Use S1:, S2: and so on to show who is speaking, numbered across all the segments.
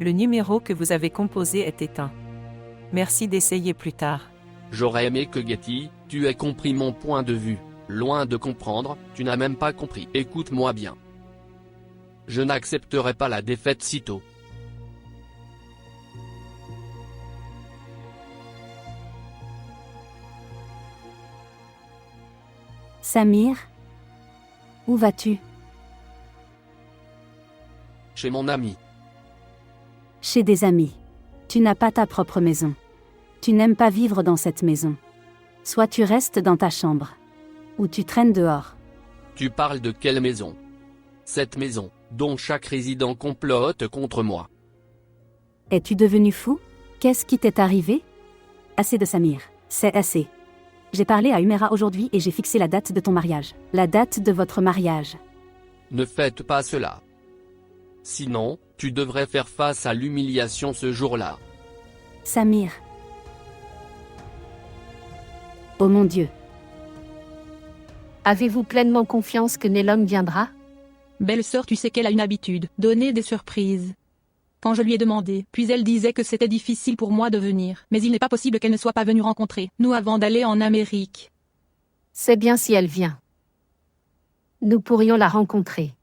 S1: Le numéro que vous avez composé est éteint. Merci d'essayer plus tard.
S2: J'aurais aimé que Getty, tu aies compris mon point de vue. Loin de comprendre, tu n'as même pas compris. Écoute-moi bien. Je n'accepterai pas la défaite sitôt.
S3: Samir? Où vas-tu?
S2: Chez mon ami.
S3: Chez des amis. Tu n'as pas ta propre maison. Tu n'aimes pas vivre dans cette maison. Soit tu restes dans ta chambre. Ou tu traînes dehors.
S2: Tu parles de quelle maison? Cette maison, dont chaque résident complote contre moi.
S3: Es-tu devenu fou? Qu'est-ce qui t'est arrivé? Assez de Samir. C'est assez. J'ai parlé à Humera aujourd'hui et j'ai fixé la date de ton mariage. La date de votre mariage.
S2: Ne faites pas cela. Sinon, tu devrais faire face à l'humiliation ce jour-là.
S3: Samir. Oh mon Dieu.
S4: Avez-vous pleinement confiance que Nelom viendra?
S5: Belle-sœur, tu sais qu'elle a une habitude, donner des surprises. Quand je lui ai demandé, puis elle disait que c'était difficile pour moi de venir, mais il n'est pas possible qu'elle ne soit pas venue rencontrer nous avant d'aller en Amérique.
S4: C'est bien si elle vient. Nous pourrions la rencontrer.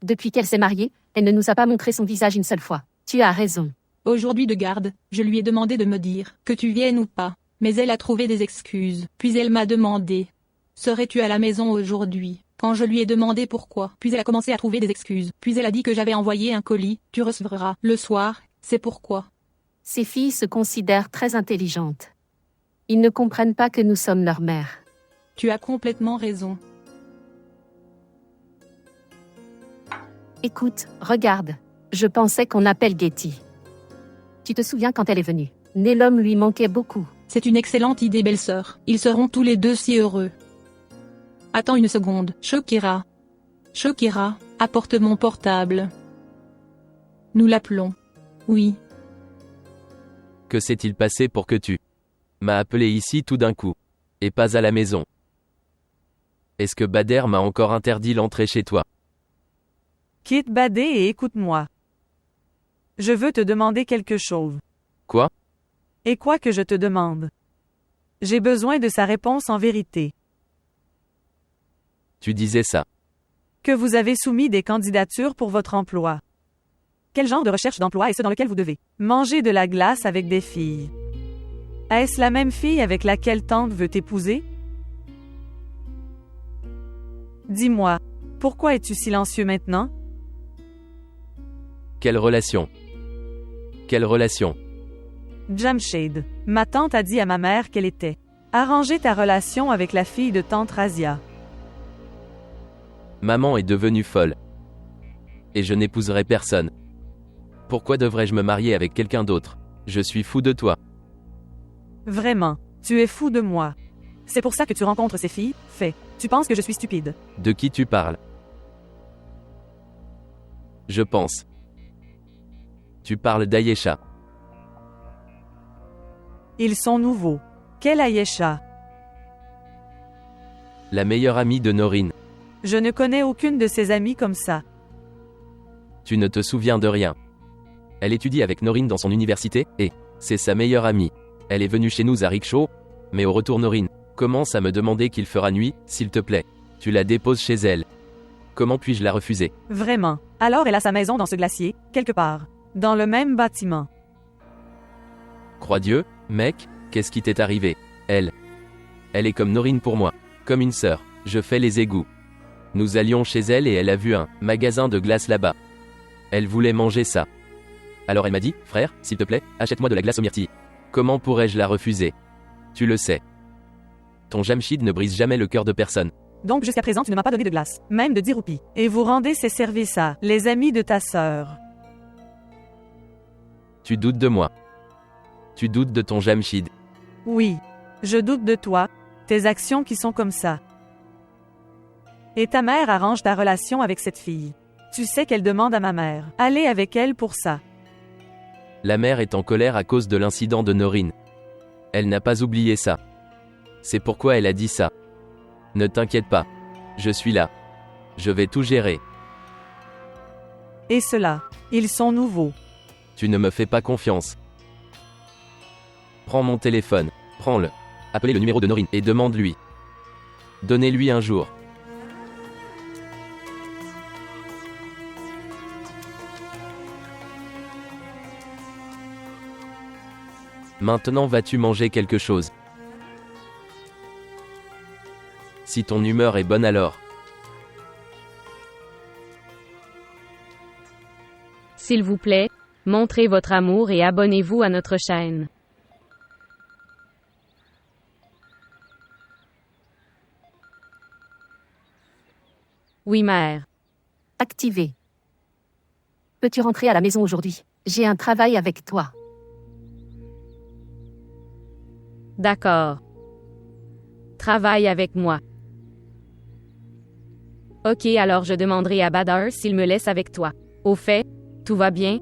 S4: Depuis qu'elle s'est mariée, elle ne nous a pas montré son visage une seule fois. Tu as raison.
S5: Aujourd'hui de garde, je lui ai demandé de me dire que tu viennes ou pas, mais elle a trouvé des excuses, puis elle m'a demandé « Serais-tu à la maison aujourd'hui ?» Quand je lui ai demandé pourquoi, puis elle a commencé à trouver des excuses, puis elle a dit que j'avais envoyé un colis, tu recevras le soir, c'est pourquoi.
S4: Ces filles se considèrent très intelligentes. Ils ne comprennent pas que nous sommes leur mère.
S5: Tu as complètement raison.
S4: Écoute, regarde. Je pensais qu'on appelle Getty. Tu te souviens quand elle est venue? Nelom lui manquait beaucoup.
S5: C'est une excellente idée, belle-sœur. Ils seront tous les deux si heureux. Attends une seconde, Shokira. Shokira, apporte mon portable. Nous l'appelons. Oui.
S6: Que s'est-il passé pour que tu m'as appelé ici tout d'un coup, et pas à la maison? Est-ce que Bader m'a encore interdit l'entrée chez toi?
S7: Quitte Bader et écoute-moi. Je veux te demander quelque chose.
S6: Quoi?
S7: Et quoi que je te demande? J'ai besoin de sa réponse en vérité.
S6: Tu disais ça.
S7: Que vous avez soumis des candidatures pour votre emploi. Quel genre de recherche d'emploi est ce dans lequel vous devez manger de la glace avec des filles? Est-ce la même fille avec laquelle tante veut t'épouser? Dis-moi, pourquoi es-tu silencieux maintenant?
S6: Quelle relation? Quelle relation?
S7: Jamshid, ma tante a dit à ma mère qu'elle était arranger ta relation avec la fille de tante Razia.
S6: Maman est devenue folle. Et je n'épouserai personne. Pourquoi devrais-je me marier avec quelqu'un d'autre? Je suis fou de toi.
S7: Vraiment, tu es fou de moi. C'est pour ça que tu rencontres ces filles? Tu penses que je suis stupide?
S6: De qui tu parles? Je pense. Tu parles d'Ayesha.
S7: Ils sont nouveaux. Quelle Ayesha?
S6: La meilleure amie de Norine.
S7: Je ne connais aucune de ses amies comme ça.
S6: Tu ne te souviens de rien. Elle étudie avec Norine dans son université, et c'est sa meilleure amie. Elle est venue chez nous à Rickshaw, mais au retour Norine commence à me demander qu'il fera nuit, s'il te plaît. Tu la déposes chez elle. Comment puis-je la refuser?
S7: Vraiment. Alors elle a sa maison dans ce glacier, quelque part. Dans le même bâtiment.
S6: Crois Dieu, mec, qu'est-ce qui t'est arrivé? Elle est comme Norine pour moi. Comme une sœur. Je fais les égouts. Nous allions chez elle et elle a vu un magasin de glace là-bas. Elle voulait manger ça. Alors elle m'a dit, frère, s'il te plaît, achète-moi de la glace aux myrtilles. Comment pourrais-je la refuser? Tu le sais. Ton Jamshid ne brise jamais le cœur de personne.
S7: Donc jusqu'à présent tu ne m'as pas donné de glace, même de 10 roupies. Et vous rendez ces services à les amis de ta sœur.
S6: Tu doutes de moi. Tu doutes de ton Jamshid.
S7: Oui. Je doute de toi, tes actions qui sont comme ça. Et ta mère arrange ta relation avec cette fille. Tu sais qu'elle demande à ma mère. Allez avec elle pour ça.
S6: La mère est en colère à cause de l'incident de Norine. Elle n'a pas oublié ça. C'est pourquoi elle a dit ça. Ne t'inquiète pas. Je suis là. Je vais tout gérer.
S7: Et cela, ils sont nouveaux.
S6: Tu ne me fais pas confiance. Prends mon téléphone. Prends-le. Appelez le numéro de Norine et demande-lui. Donnez-lui un jour. Maintenant vas-tu manger quelque chose? Si ton humeur est bonne alors.
S8: S'il vous plaît, montrez votre amour et abonnez-vous à notre chaîne. Oui, mère.
S4: Activé. Peux-tu rentrer à la maison aujourd'hui? J'ai un travail avec toi.
S8: D'accord. Travaille avec moi. Ok, alors je demanderai à Badar s'il me laisse avec toi. Au fait, tout va bien?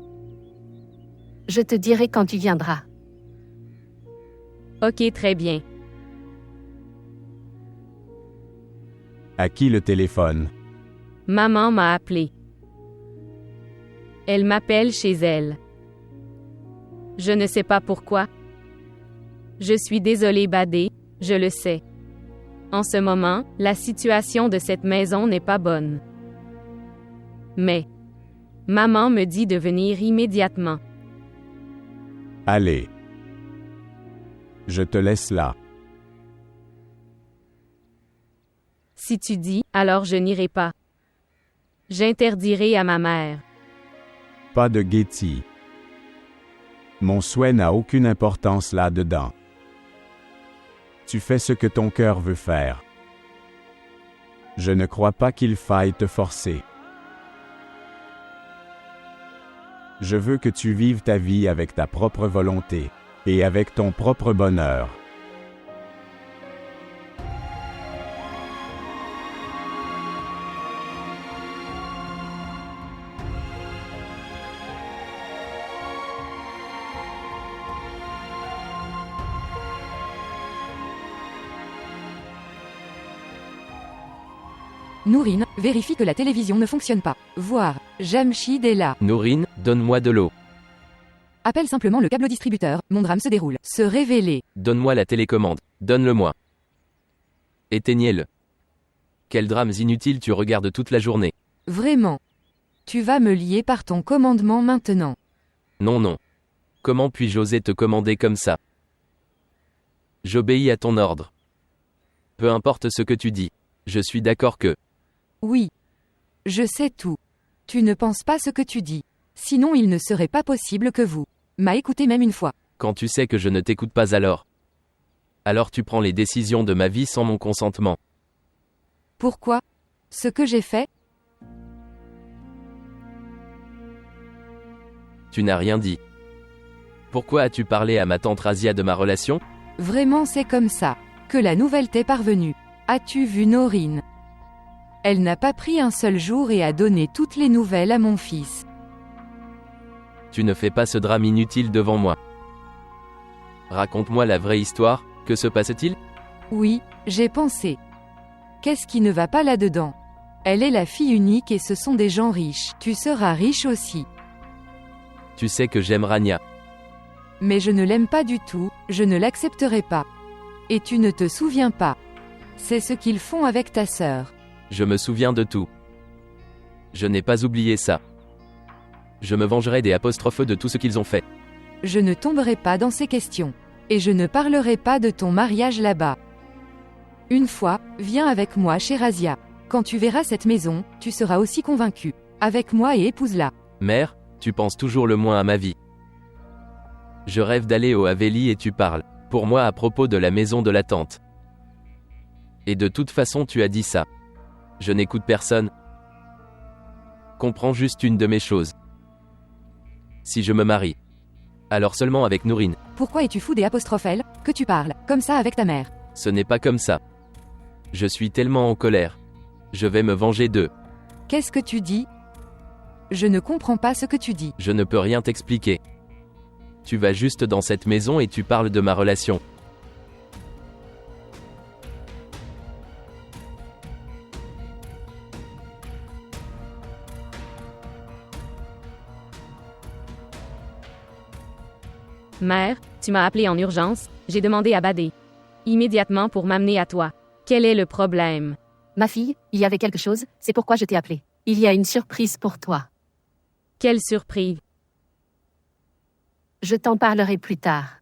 S4: Je te dirai quand tu viendras.
S8: Ok, très bien.
S9: À qui le téléphone?
S8: Maman m'a appelé. Elle m'appelle chez elle. Je ne sais pas pourquoi. Je suis désolée, Badé, je le sais. En ce moment, la situation de cette maison n'est pas bonne. Mais, maman me dit de venir immédiatement.
S9: Allez. Je te laisse là.
S8: Si tu dis, alors je n'irai pas. J'interdirai à ma mère.
S9: Pas de guettis. Mon souhait n'a aucune importance là-dedans. Tu fais ce que ton cœur veut faire. Je ne crois pas qu'il faille te forcer. Je veux que tu vives ta vie avec ta propre volonté, et avec ton propre bonheur.
S10: Nourine, vérifie que la télévision ne fonctionne pas. Voir, Jamshid est là.
S6: Norine, donne-moi de l'eau.
S10: Appelle simplement le câble distributeur, mon drame se déroule. Se révéler.
S6: Donne-moi la télécommande. Donne-le-moi. Éteignez-le. Quels drames inutiles tu regardes toute la journée.
S10: Vraiment. Tu vas me lier par ton commandement maintenant.
S6: Non, non. Comment puis-je oser te commander comme ça? J'obéis à ton ordre. Peu importe ce que tu dis. Je suis d'accord que...
S10: Oui. Je sais tout. Tu ne penses pas ce que tu dis. Sinon il ne serait pas possible que vous m'a écouté même une fois.
S6: Quand tu sais que je ne t'écoute pas alors. Alors tu prends les décisions de ma vie sans mon consentement.
S10: Pourquoi? Ce que j'ai fait?
S6: Tu n'as rien dit. Pourquoi as-tu parlé à ma tante Razia de ma relation?
S10: Vraiment c'est comme ça que la nouvelle t'est parvenue. As-tu vu Norine? Elle n'a pas pris un seul jour et a donné toutes les nouvelles à mon fils.
S6: Tu ne fais pas ce drame inutile devant moi. Raconte-moi la vraie histoire, que se passe-t-il?
S10: Oui, j'ai pensé. Qu'est-ce qui ne va pas là-dedans? Elle est la fille unique et ce sont des gens riches. Tu seras riche aussi.
S6: Tu sais que j'aime Rania.
S10: Mais je ne l'aime pas du tout, je ne l'accepterai pas. Et tu ne te souviens pas. C'est ce qu'ils font avec ta sœur.
S6: Je me souviens de tout. Je n'ai pas oublié ça. Je me vengerai des apostrophes de tout ce qu'ils ont fait.
S10: Je ne tomberai pas dans ces questions. Et je ne parlerai pas de ton mariage là-bas. Une fois, viens avec moi chez Razia. Quand tu verras cette maison, tu seras aussi convaincu. Avec moi et épouse-la.
S6: Mère, tu penses toujours le moins à ma vie. Je rêve d'aller au Haveli et tu parles, pour moi à propos de la maison de la tante. Et de toute façon tu as dit ça. Je n'écoute personne. Comprends juste une de mes choses. Si je me marie, alors seulement avec Nourine.
S10: Pourquoi es-tu fou des apostrophes L, que tu parles, comme ça avec ta mère?
S6: Ce n'est pas comme ça. Je suis tellement en colère. Je vais me venger d'eux.
S10: Qu'est-ce que tu dis? Je ne comprends pas ce que tu dis.
S6: Je ne peux rien t'expliquer. Tu vas juste dans cette maison et tu parles de ma relation.
S8: Mère, tu m'as appelé en urgence, j'ai demandé à Badé. Immédiatement pour m'amener à toi. Quel est le problème?
S4: Ma fille, il y avait quelque chose, c'est pourquoi je t'ai appelée. Il y a une surprise pour toi.
S8: Quelle surprise?
S4: Je t'en parlerai plus tard.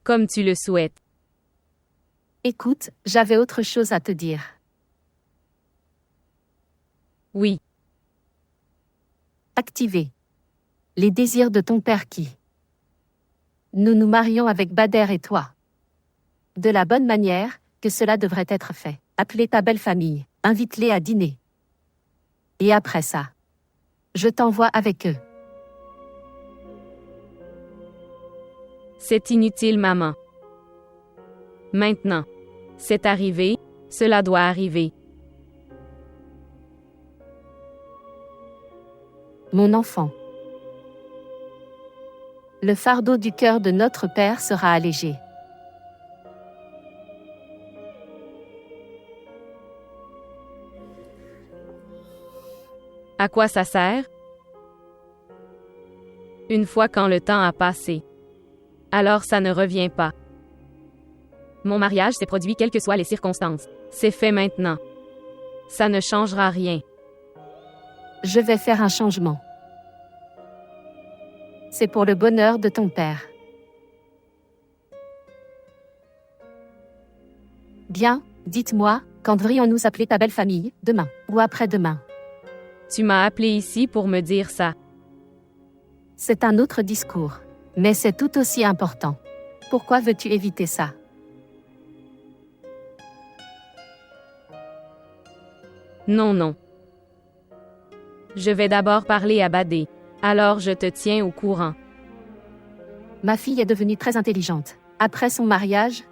S8: Comme tu le souhaites.
S4: Écoute, j'avais autre chose à te dire.
S8: Oui.
S4: Activer les désirs de ton père qui. Nous nous marions avec Bader et toi. De la bonne manière que cela devrait être fait. Appelez ta belle famille, invite-les à dîner. Et après ça, je t'envoie avec eux.
S8: C'est inutile, maman. Maintenant. C'est arrivé, cela doit arriver.
S4: Mon enfant. Le fardeau du cœur de notre Père sera allégé.
S8: À quoi ça sert? Une fois quand le temps a passé. Alors ça ne revient pas. Mon mariage s'est produit quelles que soient les circonstances. C'est fait maintenant. Ça ne changera rien.
S4: Je vais faire un changement. C'est pour le bonheur de ton père. Bien, dites-moi, quand devrions-nous appeler ta belle famille, demain ou après-demain?
S8: Tu m'as appelé ici pour me dire ça.
S4: C'est un autre discours, mais c'est tout aussi important. Pourquoi veux-tu éviter ça?
S8: Non, non. Je vais d'abord parler à Badé. Alors je te tiens au courant.
S4: Ma fille est devenue très intelligente. Après son mariage?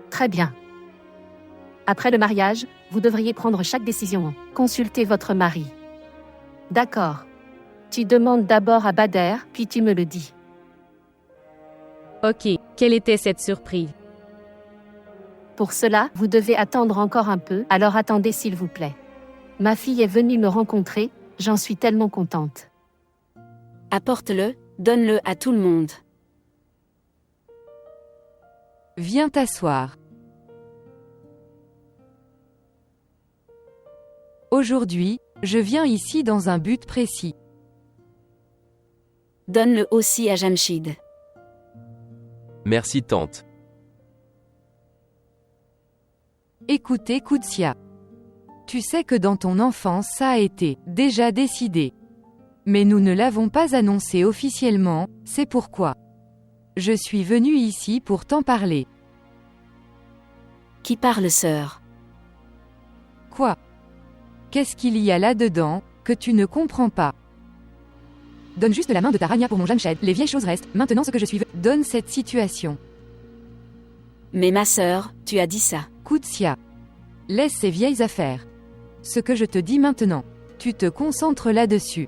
S4: Très bien. Après le mariage, vous devriez prendre chaque décision. Consultez votre mari. D'accord. Tu demandes d'abord à Bader, puis tu me le dis.
S8: Ok, quelle était cette surprise?
S4: Pour cela, vous devez attendre encore un peu, alors attendez s'il vous plaît. Ma fille est venue me rencontrer, j'en suis tellement contente.
S3: Apporte-le, donne-le à tout le monde.
S10: Viens t'asseoir. Aujourd'hui, je viens ici dans un but précis.
S3: Donne-le aussi à Jamshid.
S6: Merci tante.
S10: Écoutez Koutsia. Tu sais que dans ton enfance ça a été déjà décidé. Mais nous ne l'avons pas annoncé officiellement, c'est pourquoi. Je suis venue ici pour t'en parler.
S3: Qui parle, sœur?
S10: Quoi? Qu'est-ce qu'il y a là-dedans, que tu ne comprends pas? Donne juste la main de ta Rania pour mon Jamshed, les vieilles choses restent, maintenant ce que je suis... Donne cette situation.
S3: Mais ma sœur, tu as dit ça.
S10: Koutsia. Laisse ces vieilles affaires. Ce que je te dis maintenant, tu te concentres là-dessus.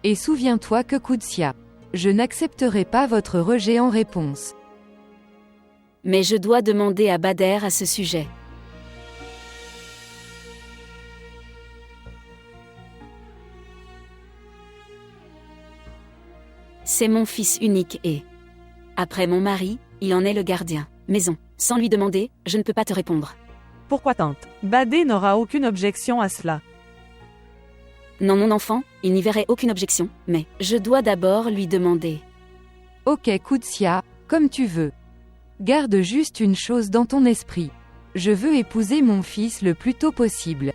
S10: Et souviens-toi que Koutsia, je n'accepterai pas votre rejet en réponse.
S3: Mais je dois demander à Bader à ce sujet. C'est mon fils unique et, après mon mari, il en est le gardien. Maison. Sans lui demander, je ne peux pas te répondre.
S7: Pourquoi tante? Badé n'aura aucune objection à cela.
S3: Non, mon enfant, il n'y verrait aucune objection, mais je dois d'abord lui demander.
S10: Ok Koutsia, comme tu veux. Garde juste une chose dans ton esprit. Je veux épouser mon fils le plus tôt possible.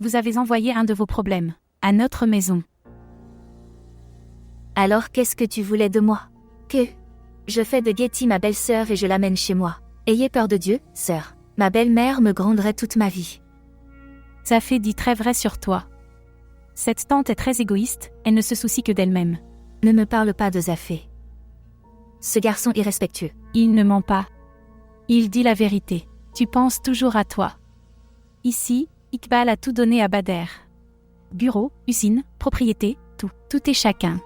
S11: Vous avez envoyé un de vos problèmes à notre maison.
S12: Alors qu'est-ce que tu voulais de moi? Que je fais de Getty ma belle-sœur et je l'amène chez moi. Ayez peur de Dieu, sœur. Ma belle-mère me gronderait toute ma vie.
S11: Zafé dit très vrai sur toi. Cette tante est très égoïste, elle ne se soucie que d'elle-même.
S12: Ne me parle pas de Zafé. Ce garçon irrespectueux.
S11: Il ne ment pas. Il dit la vérité. Tu penses toujours à toi. Ici, Iqbal a tout donné à Bader. Bureau, usine, propriété, tout. Tout est chacun.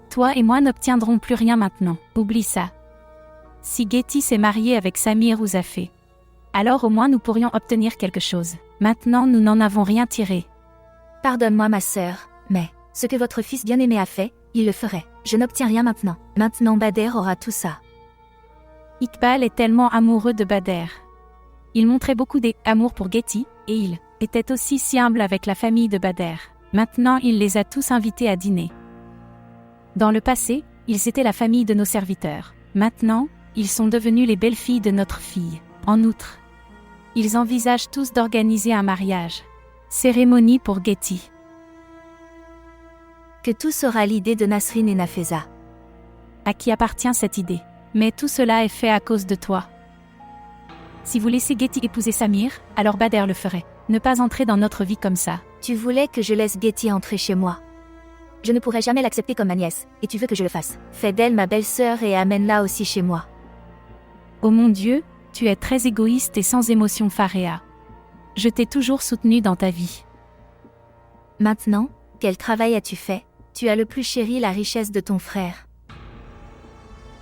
S11: Toi et moi n'obtiendrons plus rien maintenant. Oublie ça. Si Getty s'est mariée avec Samir ou Zafé, alors au moins nous pourrions obtenir quelque chose. Maintenant nous n'en avons rien tiré.
S12: Pardonne-moi ma sœur, mais ce que votre fils bien-aimé a fait, il le ferait. Je n'obtiens rien maintenant. Maintenant Bader aura tout ça.
S11: Iqbal est tellement amoureux de Bader. Il montrait beaucoup d'amour pour Getty, et il était aussi si humble avec la famille de Bader. Maintenant il les a tous invités à dîner. Dans le passé, ils étaient la famille de nos serviteurs. Maintenant, ils sont devenus les belles-filles de notre fille. En outre, ils envisagent tous d'organiser un mariage. Cérémonie pour Getty.
S12: Que tout sera l'idée de Nasrine et Nafeza.
S11: À qui appartient cette idée? Mais tout cela est fait à cause de toi. Si vous laissez Getty épouser Samir, alors Bader le ferait. Ne pas entrer dans notre vie comme ça.
S12: Tu voulais que je laisse Getty entrer chez moi. Je ne pourrais jamais l'accepter comme ma nièce, et tu veux que je le fasse. Fais d'elle ma belle-sœur et amène-la aussi chez moi.
S11: Oh mon Dieu, tu es très égoïste et sans émotion, Faréa. Je t'ai toujours soutenu dans ta vie.
S12: Maintenant, quel travail as-tu fait? Tu as le plus chéri la richesse de ton frère.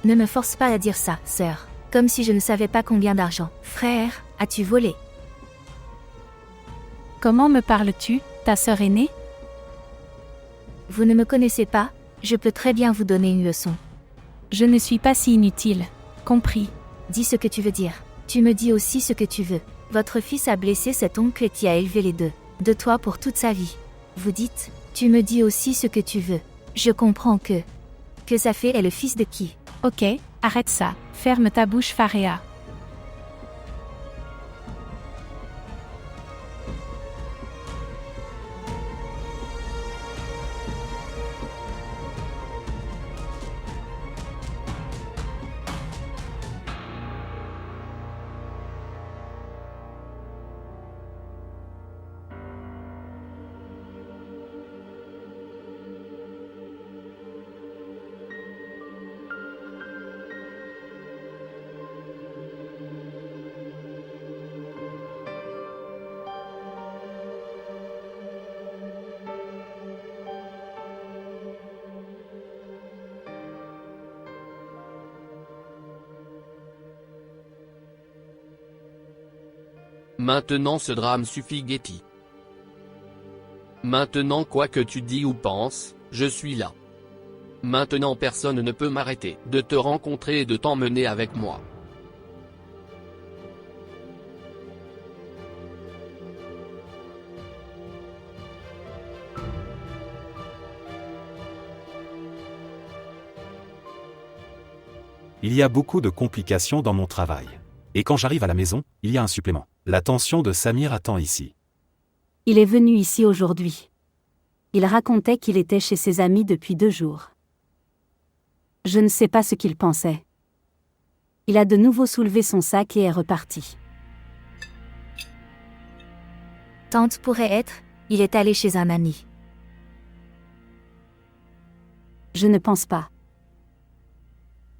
S12: Ne me force pas à dire ça, sœur. Comme si je ne savais pas combien d'argent. Frère, as-tu volé?
S11: Comment me parles-tu, ta sœur aînée?
S12: Vous ne me connaissez pas, je peux très bien vous donner une leçon.
S11: Je ne suis pas si inutile. Compris.
S12: Dis ce que tu veux dire. Tu me dis aussi ce que tu veux. Votre fils a blessé cet oncle et t'y a élevé les deux. De toi pour toute sa vie. Vous dites, tu me dis aussi ce que tu veux. Je comprends que Zafé est le fils de qui?
S11: Ok, arrête ça. Ferme ta bouche, Faréa.
S2: Maintenant ce drame suffit, Getty. Maintenant quoi que tu dis ou penses, je suis là. Maintenant personne ne peut m'arrêter de te rencontrer et de t'emmener avec moi.
S13: Il y a beaucoup de complications dans mon travail. Et quand j'arrive à la maison, il y a un supplément. L'attention de Samir attend ici.
S3: Il est venu ici aujourd'hui. Il racontait qu'il était chez ses amis depuis 2 jours. Je ne sais pas ce qu'il pensait. Il a de nouveau soulevé son sac et est reparti.
S12: Tante pourrait être, il est allé chez un ami.
S3: Je ne pense pas.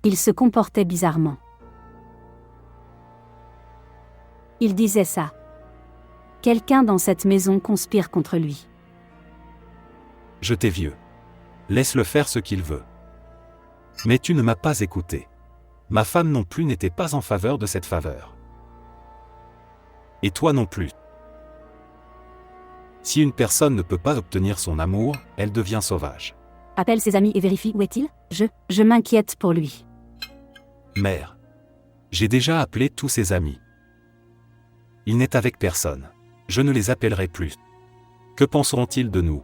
S3: Il se comportait bizarrement. Il disait ça. Quelqu'un dans cette maison conspire contre lui.
S13: Je t'ai vieux. Laisse-le faire ce qu'il veut. Mais tu ne m'as pas écouté. Ma femme non plus n'était pas en faveur de cette faveur. Et toi non plus. Si une personne ne peut pas obtenir son amour, elle devient sauvage.
S3: Appelle ses amis et vérifie où est-il. Je m'inquiète pour lui.
S13: Mère. J'ai déjà appelé tous ses amis. Il n'est avec personne. Je ne les appellerai plus. Que penseront-ils de nous?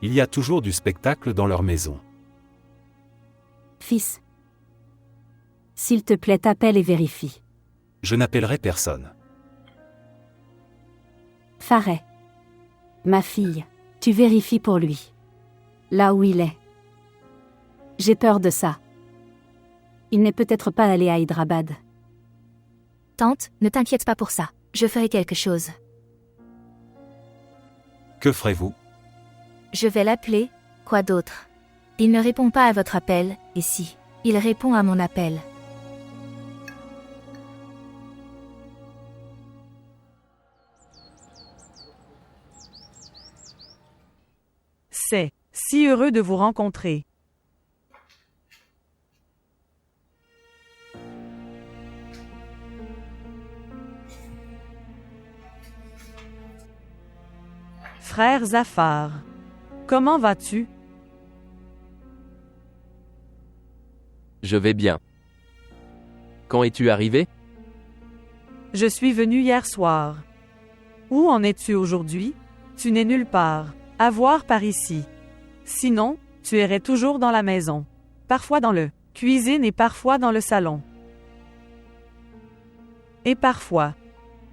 S13: Il y a toujours du spectacle dans leur maison.
S3: Fils. S'il te plaît, appelle et vérifie.
S13: Je n'appellerai personne.
S3: Fareh. Ma fille, tu vérifies pour lui. Là où il est. J'ai peur de ça. Il n'est peut-être pas allé à Hyderabad.
S12: Tante, ne t'inquiète pas pour ça. Je ferai quelque chose.
S13: Que ferez-vous?
S12: Je vais l'appeler, quoi d'autre? Il ne répond pas à votre appel, et si, il répond à mon appel.
S7: C'est si heureux de vous rencontrer. Frère Zafar. Comment vas-tu?
S6: Je vais bien. Quand es-tu arrivé?
S7: Je suis venu hier soir. Où en es-tu aujourd'hui? Tu n'es nulle part. À voir par ici. Sinon, tu errais toujours dans la maison. Parfois dans le cuisine et parfois dans le salon. Et parfois,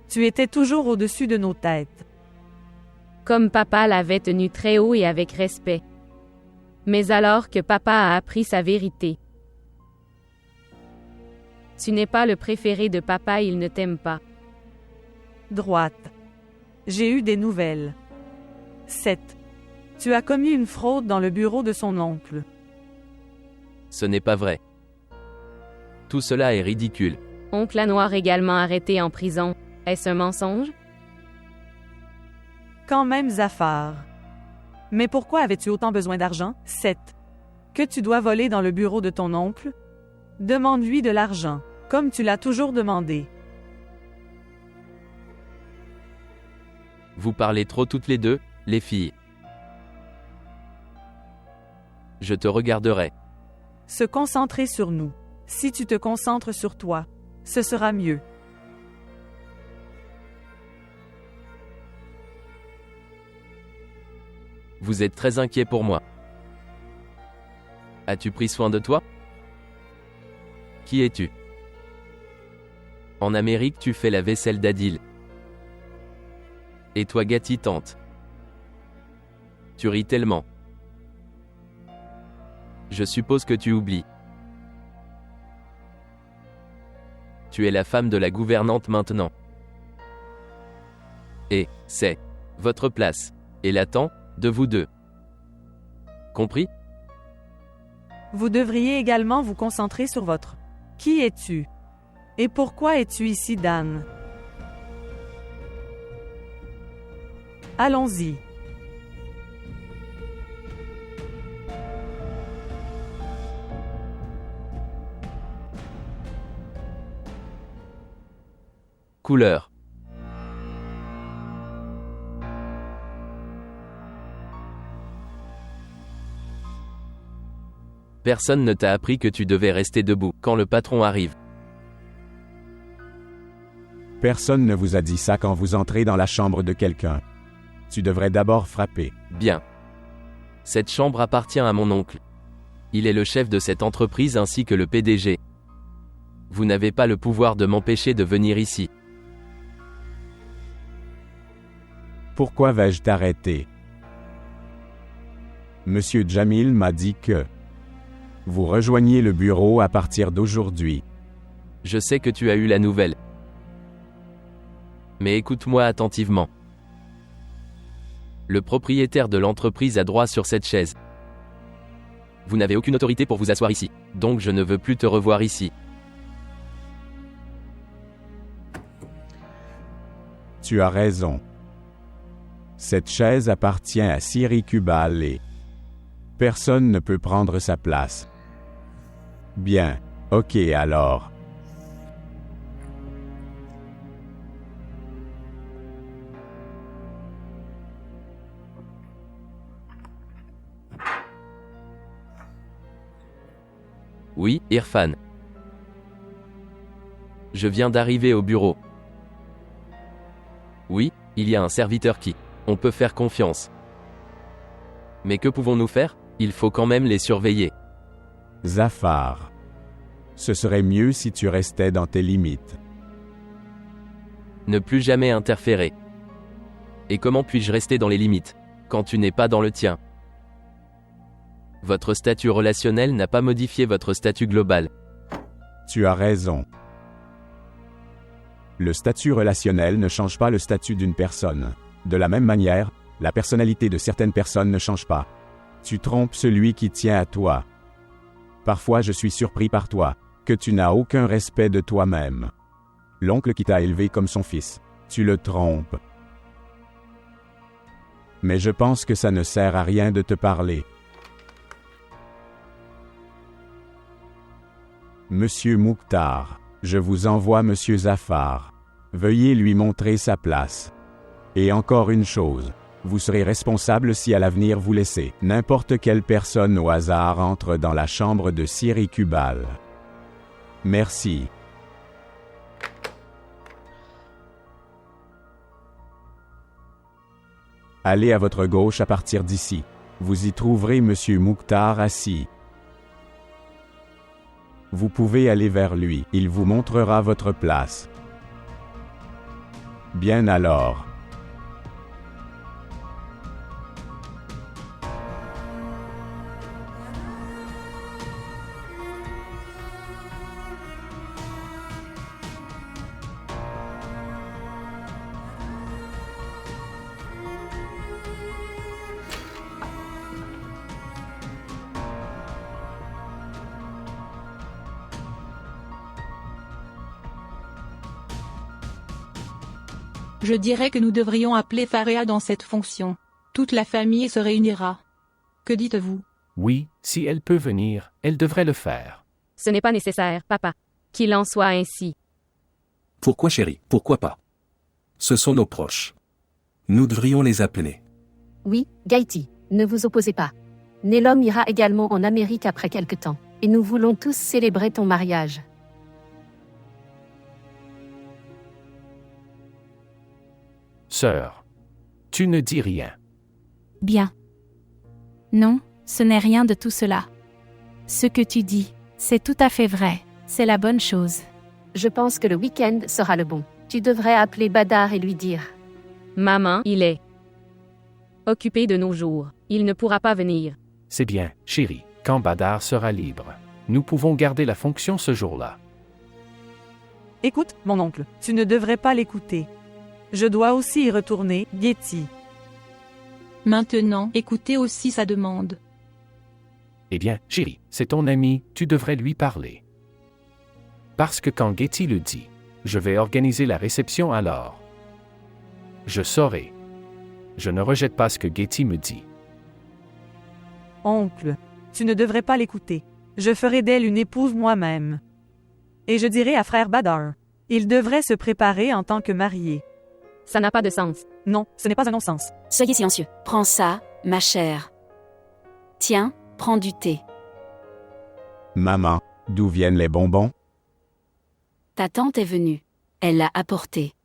S7: tu étais toujours au-dessus de nos têtes.
S8: Comme papa l'avait tenu très haut et avec respect. Mais alors que papa a appris sa vérité. Tu n'es pas le préféré de papa, il ne t'aime pas.
S7: Droite. J'ai eu des nouvelles. 7. Tu as commis une fraude dans le bureau de son oncle.
S6: Ce n'est pas vrai. Tout cela est ridicule.
S8: Oncle Lanoir également arrêté en prison. Est-ce un mensonge?
S7: Quand même Zafar. Mais pourquoi avais-tu autant besoin d'argent? 7. Que tu dois voler dans le bureau de ton oncle? Demande-lui de l'argent, comme tu l'as toujours demandé.
S6: Vous parlez trop toutes les deux, les filles. Je te regarderai.
S7: Se concentrer sur nous. Si tu te concentres sur toi, ce sera mieux.
S6: Vous êtes très inquiet pour moi. As-tu pris soin de toi? Qui es-tu? En Amérique, tu fais la vaisselle d'Adil. Et toi, Gati, tante? Tu ris tellement. Je suppose que tu oublies. Tu es la femme de la gouvernante maintenant. Et, c'est votre place. Et la temps, de vous deux. Compris?
S7: Vous devriez également vous concentrer sur votre. Qui es-tu? Et pourquoi es-tu ici, Dan? Allons-y.
S6: Couleur. Personne ne t'a appris que tu devais rester debout quand le patron arrive.
S9: Personne ne vous a dit ça quand vous entrez dans la chambre de quelqu'un. Tu devrais d'abord frapper.
S6: Bien. Cette chambre appartient à mon oncle. Il est le chef de cette entreprise ainsi que le PDG. Vous n'avez pas le pouvoir de m'empêcher de venir ici.
S9: Pourquoi vais-je t'arrêter? Monsieur Jamil m'a dit que vous rejoigniez le bureau à partir d'aujourd'hui.
S6: Je sais que tu as eu la nouvelle. Mais écoute-moi attentivement. Le propriétaire de l'entreprise a droit sur cette chaise. Vous n'avez aucune autorité pour vous asseoir ici, donc je ne veux plus te revoir ici.
S9: Tu as raison. Cette chaise appartient à Siri Kubal et personne ne peut prendre sa place. Bien, ok alors.
S6: Oui, Irfan. Je viens d'arriver au bureau. Oui, il y a un serviteur qui, on peut faire confiance. Mais que pouvons-nous faire? Il faut quand même les surveiller.
S9: Zafar. Ce serait mieux si tu restais dans tes limites.
S6: Ne plus jamais interférer. Et comment puis-je rester dans les limites, quand tu n'es pas dans le tien? Votre statut relationnel n'a pas modifié votre statut global.
S9: Tu as raison. Le statut relationnel ne change pas le statut d'une personne. De la même manière, la personnalité de certaines personnes ne change pas. Tu trompes celui qui tient à toi. Parfois je suis surpris par toi, que tu n'as aucun respect de toi-même. L'oncle qui t'a élevé comme son fils, tu le trompes. Mais je pense que ça ne sert à rien de te parler. Monsieur Mouktar, je vous envoie Monsieur Zafar. Veuillez lui montrer sa place. Et encore une chose, Vous serez responsable si à l'avenir vous laissez n'importe quelle personne au hasard entre dans la chambre de Sir Iqbal. Merci. Allez à votre gauche à partir d'ici. Vous y trouverez Monsieur Mukhtar assis. Vous pouvez aller vers lui, il vous montrera votre place. Bien alors.
S5: Je dirais que nous devrions appeler Faréa dans cette fonction. Toute la famille se réunira. Que dites-vous?
S14: Oui, si elle peut venir, elle devrait le faire.
S8: Ce n'est pas nécessaire, papa. Qu'il en soit ainsi.
S15: Pourquoi chérie, pourquoi pas? Ce sont nos proches. Nous devrions les appeler.
S4: Oui, Gaïti, ne vous opposez pas. Nélom ira également en Amérique après quelque temps, et nous voulons tous célébrer ton mariage.
S14: Sœur, tu ne dis rien.
S11: Bien. Non, ce n'est rien de tout cela. Ce que tu dis, c'est tout à fait vrai, c'est la bonne chose.
S4: Je pense que le week-end sera le bon. Tu devrais appeler Badar et lui dire.
S8: Maman, il est occupé de nos jours. Il ne pourra pas venir.
S14: C'est bien, chérie, quand Badar sera libre. Nous pouvons garder la fonction ce jour-là.
S7: Écoute, mon oncle, tu ne devrais pas l'écouter. Je dois aussi y retourner, Getty.
S5: Maintenant, écoutez aussi sa demande.
S14: Eh bien, chérie, c'est ton ami, tu devrais lui parler. Parce que quand Getty le dit, je vais organiser la réception alors. Je saurai. Je ne rejette pas ce que Getty me dit.
S7: Oncle, tu ne devrais pas l'écouter. Je ferai d'elle une épouse moi-même. Et je dirai à frère Badar. Il devrait se préparer en tant que marié.
S8: Ça n'a pas de sens.
S7: Non, ce n'est pas un non-sens.
S3: Soyez silencieux. Prends ça, ma chère. Tiens, prends du thé.
S9: Maman, d'où viennent les bonbons?
S3: Ta tante est venue. Elle l'a apporté.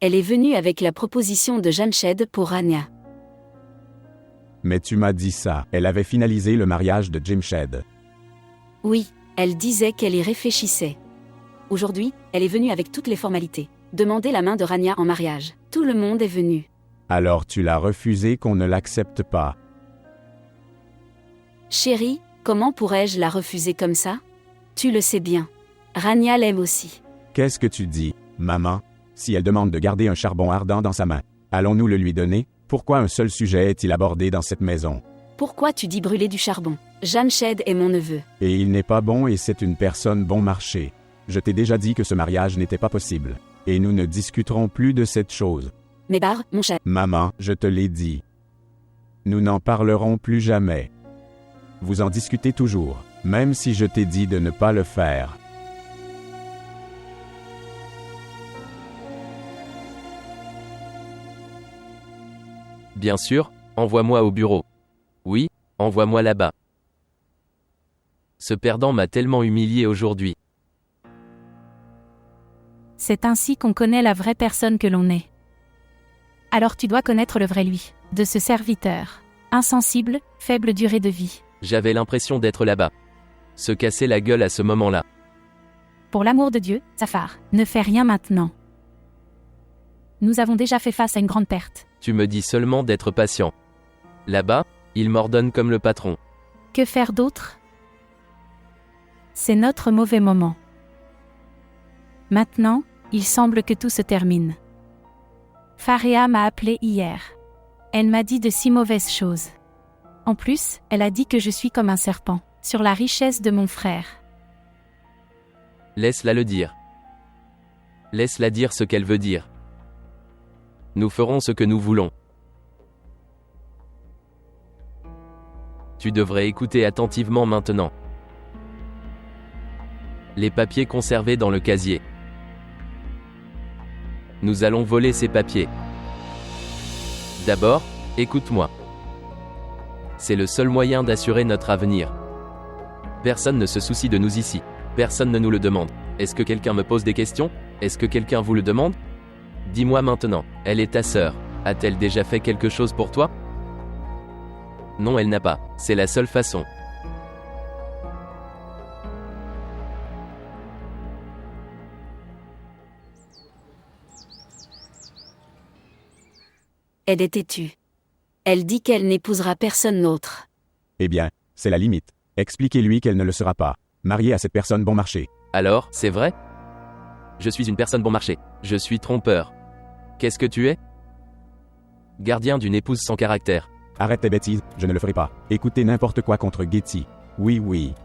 S3: Elle est venue avec la proposition de Jamshed pour Rania.
S9: Mais tu m'as dit ça. Elle avait finalisé le mariage de Jamshed.
S3: Oui, elle disait qu'elle y réfléchissait. Aujourd'hui, elle est venue avec toutes les formalités. Demander la main de Rania en mariage. Tout le monde est venu.
S9: Alors tu l'as refusé qu'on ne l'accepte pas.
S3: Chérie, comment pourrais-je la refuser comme ça? Tu le sais bien. Rania l'aime aussi.
S9: Qu'est-ce que tu dis, maman? Si elle demande de garder un charbon ardent dans sa main, allons-nous le lui donner? Pourquoi un seul sujet est-il abordé dans cette maison?
S3: Pourquoi tu dis brûler du charbon? Jamshed est mon neveu.
S9: Et il n'est pas bon et c'est une personne bon marché. Je t'ai déjà dit que ce mariage n'était pas possible. Et nous ne discuterons plus de cette chose.
S3: Mais Bar, mon cher.
S9: Maman, je te l'ai dit. Nous n'en parlerons plus jamais. Vous en discutez toujours, même si je t'ai dit de ne pas le faire.
S6: Bien sûr, envoie-moi au bureau. Oui, envoie-moi là-bas. Ce perdant m'a tellement humilié aujourd'hui.
S11: C'est ainsi qu'on connaît la vraie personne que l'on est. Alors tu dois connaître le vrai lui, de ce serviteur. Insensible, faible durée de vie.
S6: J'avais l'impression d'être là-bas. Se casser la gueule à ce moment-là.
S11: Pour l'amour de Dieu, Safar, ne fais rien maintenant. Nous avons déjà fait face à une grande perte.
S6: Tu me dis seulement d'être patient. Là-bas, il m'ordonne comme le patron.
S11: Que faire d'autre? C'est notre mauvais moment. Maintenant, il semble que tout se termine. Faréa m'a appelé hier. Elle m'a dit de si mauvaises choses. En plus, elle a dit que je suis comme un serpent, sur la richesse de mon frère.
S6: Laisse-la le dire. Laisse-la dire ce qu'elle veut dire. Nous ferons ce que nous voulons. Tu devrais écouter attentivement maintenant. Les papiers conservés dans le casier. Nous allons voler ces papiers. D'abord, écoute-moi. C'est le seul moyen d'assurer notre avenir. Personne ne se soucie de nous ici. Personne ne nous le demande. Est-ce que quelqu'un me pose des questions? Est-ce que quelqu'un vous le demande? Dis-moi maintenant, elle est ta sœur. A-t-elle déjà fait quelque chose pour toi? Non, elle n'a pas. C'est la seule façon.
S3: Elle est têtue. Elle dit qu'elle n'épousera personne d'autre.
S9: Eh bien, c'est la limite. Expliquez-lui qu'elle ne le sera pas. Mariée à cette personne bon marché.
S6: Alors, c'est vrai? Je suis une personne bon marché. Je suis trompeur. Qu'est-ce que tu es? Gardien d'une épouse sans caractère.
S9: Arrête tes bêtises, je ne le ferai pas. Écoutez n'importe quoi contre Getty. Oui, oui.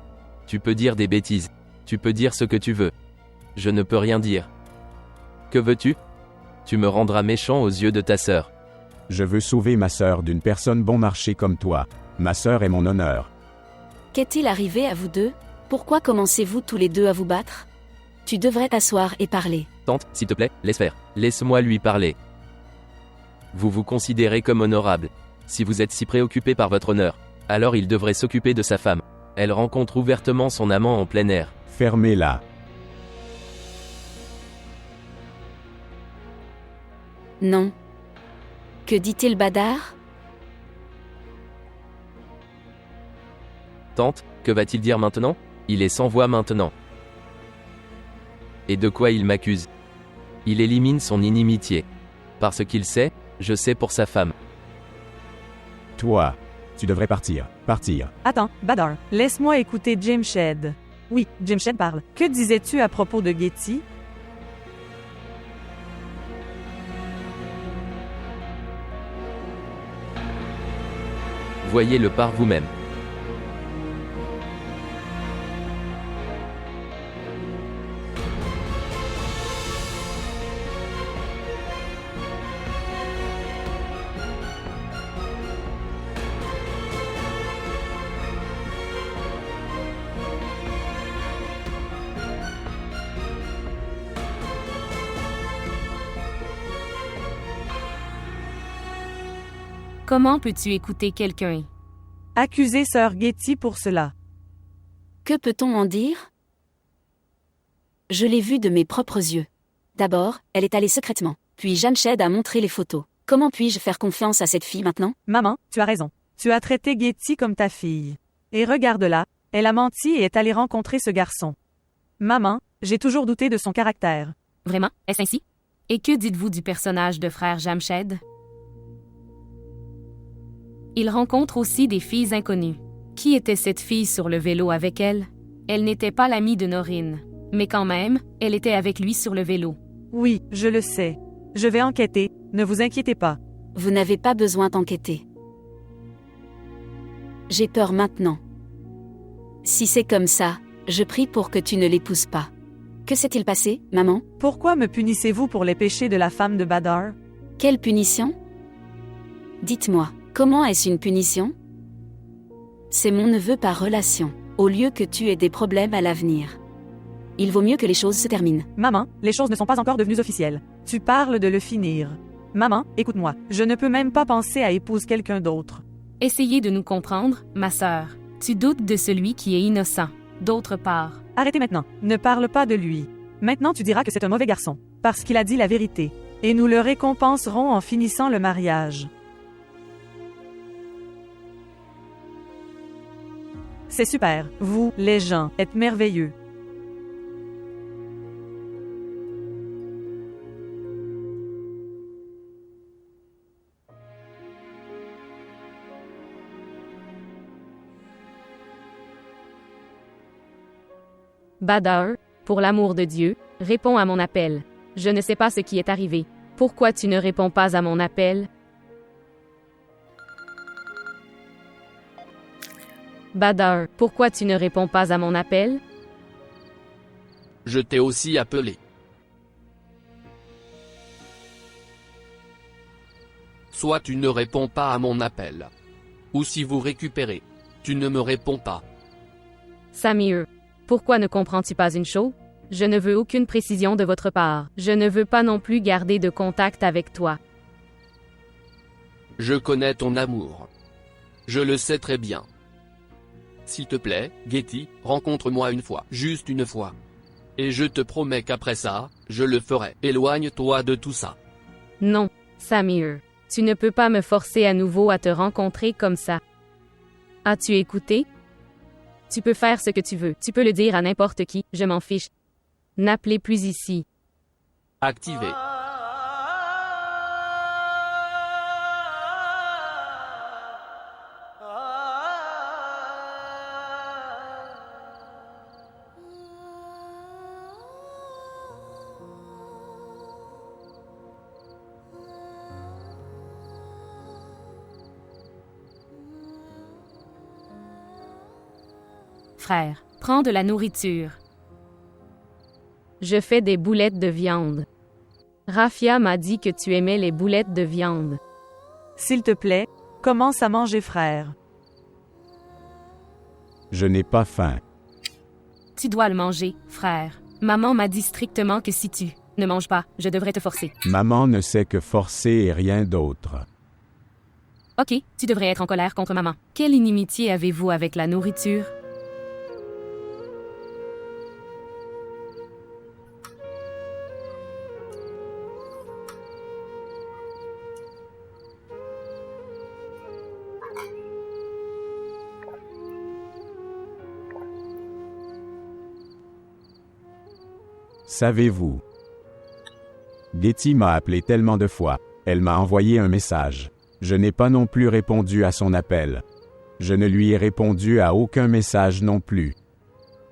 S6: Tu peux dire des bêtises. Tu peux dire ce que tu veux. Je ne peux rien dire. Que veux-tu? Tu me rendras méchant aux yeux de ta sœur.
S9: Je veux sauver ma sœur d'une personne bon marché comme toi. Ma sœur est mon honneur.
S3: Qu'est-il arrivé à vous deux? Pourquoi commencez-vous tous les deux à vous battre? Tu devrais t'asseoir et parler.
S6: Tante, s'il te plaît, laisse faire. Laisse-moi lui parler. Vous vous considérez comme honorable. Si vous êtes si préoccupé par votre honneur, alors il devrait s'occuper de sa femme. Elle rencontre ouvertement son amant en plein air.
S9: Fermez-la.
S3: Non. Que dit-il Badar?
S6: Tante, que va-t-il dire maintenant? Il est sans voix maintenant. Et de quoi il m'accuse? Il élimine son inimitié. Parce qu'il sait, je sais pour sa femme.
S9: Toi, tu devrais partir. Partir.
S7: Attends, Badar, laisse-moi écouter Jim Shed. Oui, Jim Shed parle. Que disais-tu à propos de Getty?
S6: Voyez-le par vous-même.
S8: Comment peux-tu écouter quelqu'un?
S7: Accuser sœur Getty pour cela.
S3: Que peut-on en dire? Je l'ai vue de mes propres yeux. D'abord, elle est allée secrètement. Puis Jamshed a montré les photos. Comment puis-je faire confiance à cette fille maintenant?
S7: Maman, tu as raison. Tu as traité Getty comme ta fille. Et regarde-la, elle a menti et est allée rencontrer ce garçon. Maman, j'ai toujours douté de son caractère.
S8: Vraiment? Est-ce ainsi? Et que dites-vous du personnage de frère Jamshed? Il rencontre aussi des filles inconnues. Qui était cette fille sur le vélo avec elle? Elle n'était pas l'amie de Norine. Mais quand même, elle était avec lui sur le vélo.
S7: Oui, je le sais. Je vais enquêter, ne vous inquiétez pas.
S3: Vous n'avez pas besoin d'enquêter. J'ai peur maintenant. Si c'est comme ça, je prie pour que tu ne l'épouses pas. Que s'est-il passé, maman?
S7: Pourquoi me punissez-vous pour les péchés de la femme de Badar?
S3: Quelle punition? Dites-moi, comment est-ce une punition? C'est mon neveu par relation, au lieu que tu aies des problèmes à l'avenir. Il vaut mieux que les choses se terminent.
S7: Maman, les choses ne sont pas encore devenues officielles. Tu parles de le finir. Maman, écoute-moi, je ne peux même pas penser à épouser quelqu'un d'autre.
S8: Essayez de nous comprendre, ma sœur. Tu doutes de celui qui est innocent. D'autre part.
S7: Arrêtez maintenant, ne parle pas de lui. Maintenant tu diras que c'est un mauvais garçon, parce qu'il a dit la vérité. Et nous le récompenserons en finissant le mariage. C'est super, vous, les gens, êtes merveilleux.
S8: Badar, pour l'amour de Dieu, réponds à mon appel. Je ne sais pas ce qui est arrivé. Pourquoi tu ne réponds pas à mon appel? Badar, pourquoi tu ne réponds pas à mon appel?
S2: Je t'ai aussi appelé. Soit tu ne réponds pas à mon appel. Ou si vous récupérez, tu ne me réponds pas.
S8: Samir, pourquoi ne comprends-tu pas une chose? Je ne veux aucune précision de votre part. Je ne veux pas non plus garder de contact avec toi.
S2: Je connais ton amour. Je le sais très bien. S'il te plaît, Getty, rencontre-moi une fois, juste une fois. Et je te promets qu'après ça, je le ferai. Éloigne-toi de tout ça.
S8: Non, Samir. Tu ne peux pas me forcer à nouveau à te rencontrer comme ça. As-tu écouté? Tu peux faire ce que tu veux. Tu peux le dire à n'importe qui, je m'en fiche. N'appelez plus ici.
S2: Activé.
S8: Frère, prends de la nourriture. Je fais des boulettes de viande. Rafia m'a dit que tu aimais les boulettes de viande.
S7: S'il te plaît, commence à manger, frère.
S9: Je n'ai pas faim.
S8: Tu dois le manger, frère. Maman m'a dit strictement que si tu ne manges pas, je devrais te forcer.
S9: Maman ne sait que forcer et rien d'autre.
S8: Ok, tu devrais être en colère contre maman. Quelle inimitié avez-vous avec la nourriture?
S9: Savez-vous? Getty m'a appelé tellement de fois. Elle m'a envoyé un message. Je n'ai pas non plus répondu à son appel. Je ne lui ai répondu à aucun message non plus.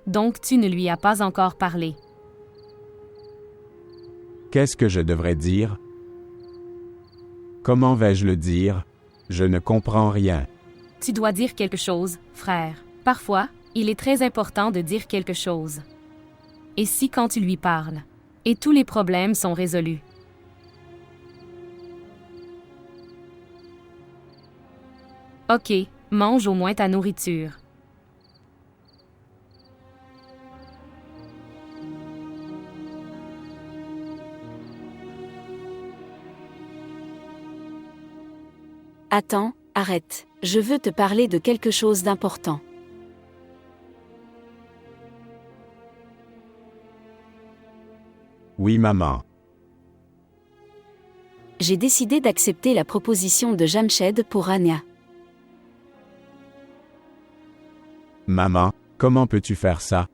S8: Donc tu ne lui as pas encore parlé.
S9: Qu'est-ce que je devrais dire? Comment vais-je le dire? Je ne comprends rien.
S8: Tu dois dire quelque chose, frère. Parfois, il est très important de dire quelque chose. Et si quand tu lui parles, et tous les problèmes sont résolus. Ok, mange au moins ta nourriture.
S3: Attends, arrête. Je veux te parler de quelque chose d'important.
S9: Oui, maman.
S3: J'ai décidé d'accepter la proposition de Jamshed pour Anya.
S9: Maman, comment peux-tu faire ça?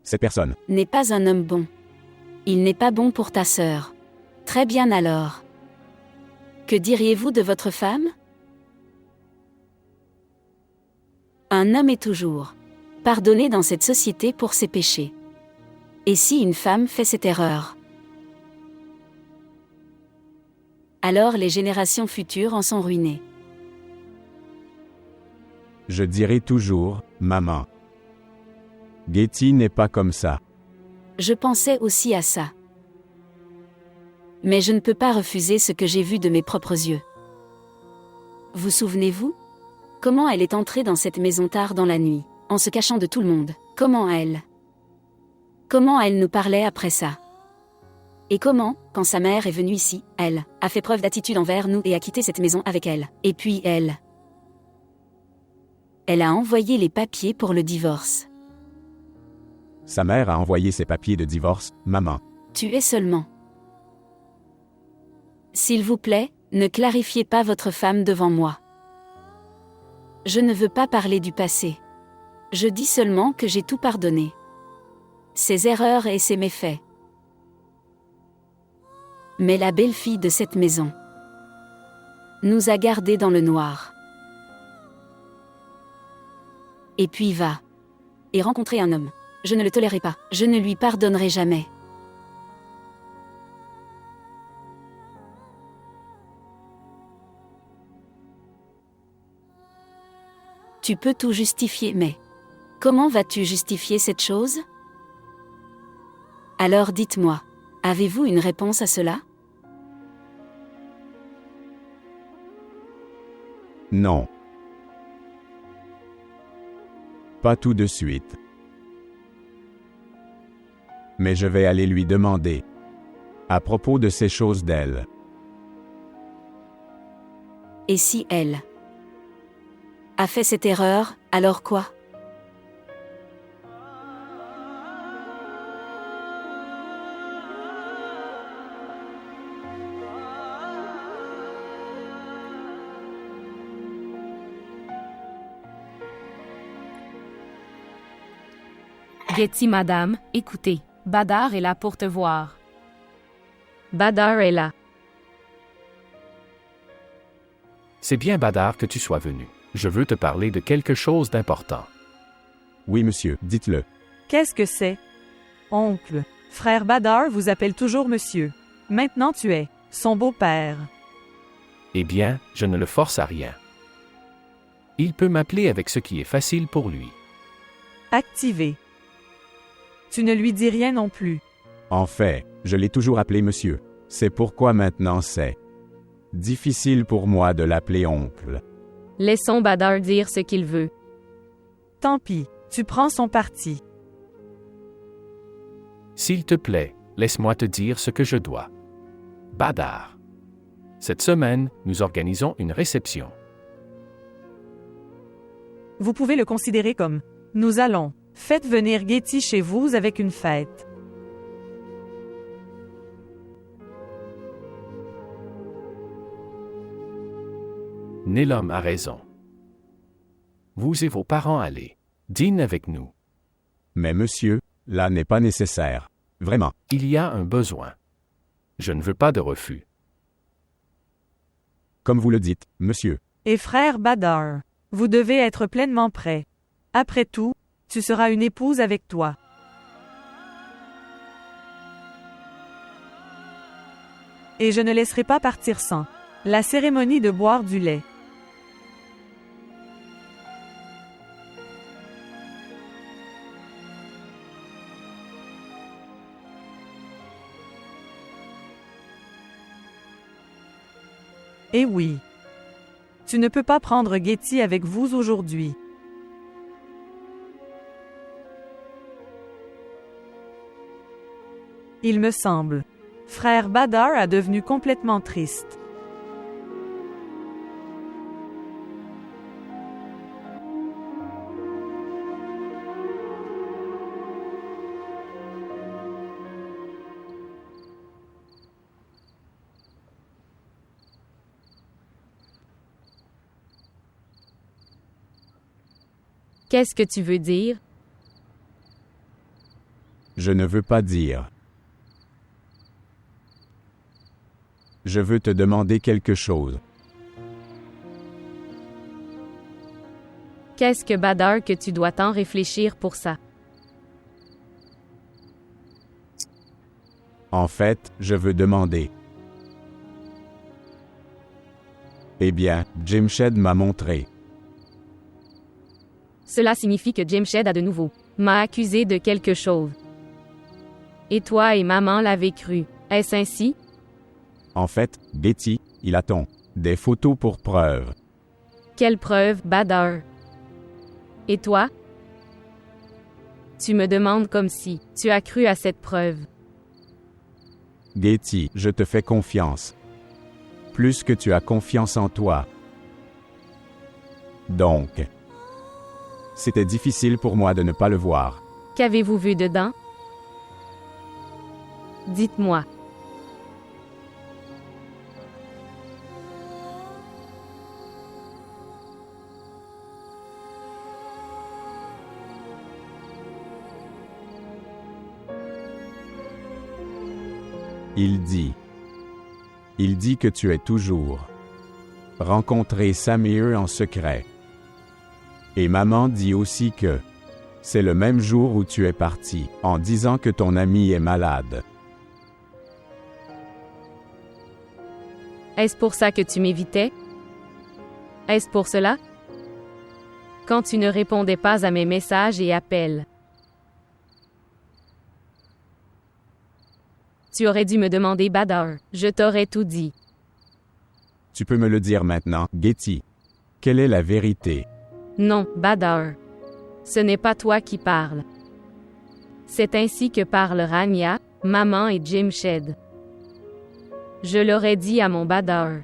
S9: Cette personne
S3: N'est pas un homme bon. Il n'est pas bon pour ta sœur. Très bien alors. Que diriez-vous de votre femme? Un homme est toujours pardonné dans cette société pour ses péchés. Et si une femme fait cette erreur? Alors les générations futures en sont ruinées.
S9: Je dirai toujours, maman. Getty n'est pas comme ça.
S3: Je pensais aussi à ça. Mais je ne peux pas refuser ce que j'ai vu de mes propres yeux. Vous souvenez-vous? Comment elle est entrée dans cette maison tard dans la nuit, en se cachant de tout le monde? Comment elle nous parlait après ça? Et comment, quand sa mère est venue ici, elle a fait preuve d'attitude envers nous et a quitté cette maison avec elle. Et puis elle a envoyé les papiers pour le divorce.
S9: Sa mère a envoyé ses papiers de divorce, maman.
S3: Tu es seulement. S'il vous plaît, ne clarifiez pas votre femme devant moi. Je ne veux pas parler du passé. Je dis seulement que j'ai tout pardonné. Ses erreurs et ses méfaits. Mais la belle-fille de cette maison nous a gardés dans le noir. Et puis va et rencontrer un homme. Je ne le tolérerai pas. Je ne lui pardonnerai jamais. Tu peux tout justifier, mais comment vas-tu justifier cette chose? Alors dites-moi, avez-vous une réponse à cela?
S9: Non. Pas tout de suite. Mais je vais aller lui demander. À propos de ces choses d'elle.
S3: Et si elle a fait cette erreur, alors quoi?
S8: Getty, madame, écoutez. Badar est là pour te voir. Badar est là.
S14: C'est bien, Badar, que tu sois venu. Je veux te parler de quelque chose d'important.
S9: Oui, monsieur, dites-le.
S7: Qu'est-ce que c'est? Oncle. Frère Badar vous appelle toujours monsieur. Maintenant tu es son beau-père.
S14: Eh bien, je ne le force à rien. Il peut m'appeler avec ce qui est facile pour lui.
S7: Activé. Tu ne lui dis rien non plus.
S9: En fait, je l'ai toujours appelé monsieur. C'est pourquoi maintenant c'est difficile pour moi de l'appeler oncle.
S8: Laissons Badar dire ce qu'il veut.
S7: Tant pis, tu prends son parti.
S14: S'il te plaît, laisse-moi te dire ce que je dois. Badar. Cette semaine, nous organisons une réception.
S7: Vous pouvez le considérer comme « Nous allons. Faites venir Getty chez vous avec une fête. »
S14: Nélom a raison. Vous et vos parents allez. Dîne avec nous.
S9: Mais monsieur, là n'est pas nécessaire. Vraiment.
S14: Il y a un besoin. Je ne veux pas de refus.
S9: Comme vous le dites, monsieur.
S7: Et frère Badar, vous devez être pleinement prêt. Après tout, tu seras une épouse avec toi. Et je ne laisserai pas partir sans la cérémonie de boire du lait. Eh oui. Tu ne peux pas prendre Getty avec vous aujourd'hui. Il me semble. Frère Badar a devenu complètement triste.
S8: Qu'est-ce que tu veux dire?
S9: Je ne veux pas dire. Je veux te demander quelque chose.
S8: Qu'est-ce que Badar que tu dois tant réfléchir pour ça?
S9: En fait, je veux demander. Eh bien, Jimshed m'a montré.
S8: Cela signifie que Jimshed a de nouveau m'a accusé de quelque chose. Et toi et maman l'avez cru. Est-ce ainsi?
S9: En fait, Getty, il attend des photos pour preuve.
S8: Quelle preuve, Badar? Et toi? Tu me demandes comme si tu as cru à cette preuve.
S9: Getty, je te fais confiance. Plus que tu as confiance en toi. Donc, c'était difficile pour moi de ne pas le voir.
S8: Qu'avez-vous vu dedans? Dites-moi.
S9: Il dit que tu es toujours rencontré Samir en secret. Et maman dit aussi que c'est le même jour où tu es parti, en disant que ton ami est malade.
S8: Est-ce pour ça que tu m'évitais? Est-ce pour cela? Quand tu ne répondais pas à mes messages et appels. Tu aurais dû me demander, Badar. Je t'aurais tout dit.
S9: Tu peux me le dire maintenant, Getty. Quelle est la vérité?
S8: Non, Badar. Ce n'est pas toi qui parles. C'est ainsi que parlent Rania, maman et Jimshed. Je l'aurais dit à mon Badar.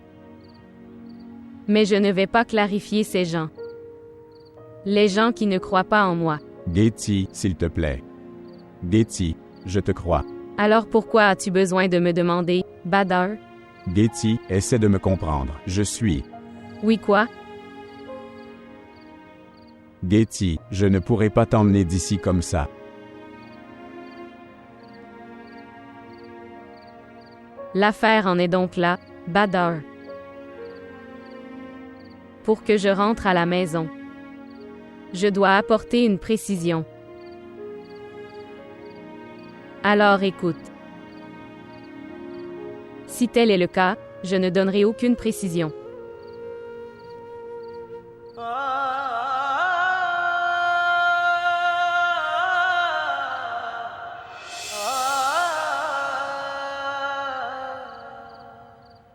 S8: Mais je ne vais pas clarifier ces gens. Les gens qui ne croient pas en moi.
S9: Getty, s'il te plaît. Getty, je te crois.
S8: Alors pourquoi as-tu besoin de me demander, Badr?
S9: Getty, essaie de me comprendre. Je suis.
S8: Oui quoi?
S9: Getty, je ne pourrai pas t'emmener d'ici comme ça.
S8: L'affaire en est donc là, Badr. Pour que je rentre à la maison, je dois apporter une précision. Alors écoute. Si tel est le cas, je ne donnerai aucune précision.